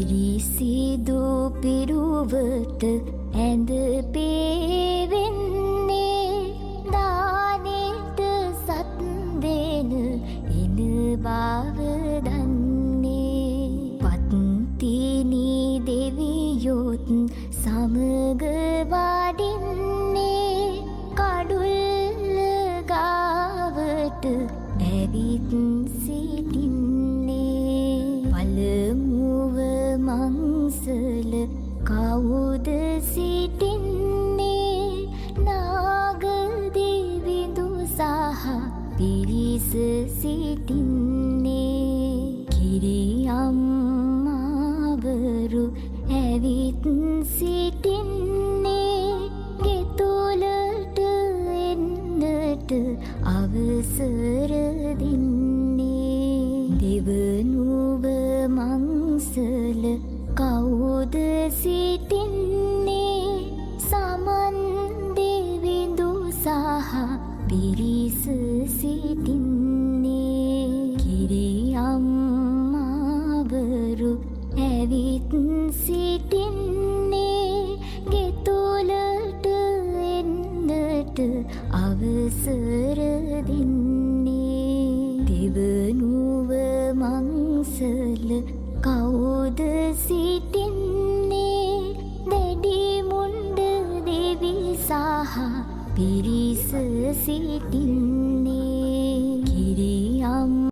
පිරිසිදු පිරුවට ඇඳ පේවෙන්නේ දානෙට සත් දෙන එන බව දන්නේ පත්තිනි දෙවියොත් සමග වඩින්නේ කඩුල්ල ගාවට ඇවිත් සිටින්නේ පළමුව මංසල කවුද සිටින්නේ නාග දෙවිඳු සහ පිරිස සිටින්නේ කිරියම්මාවරු ඇවිත් සිටින්නේ ගෙතුලට එන්නට අවසර දෙන්නේ දෙවනුව මංසල කවුද සිටින්නේ සමන් දෙවිඳු සහ පිරිස සිටින්නේ කිරියම්මාවරු ඇවිත් සිටින්නේ ගෙතුලට එන්නට අවසර දෙන්නේ දෙවනුව මංසල කවුද සිටින්නේ දැඩි මුණ්ඩ දෙවි සහ පිරිස සිටින්නේ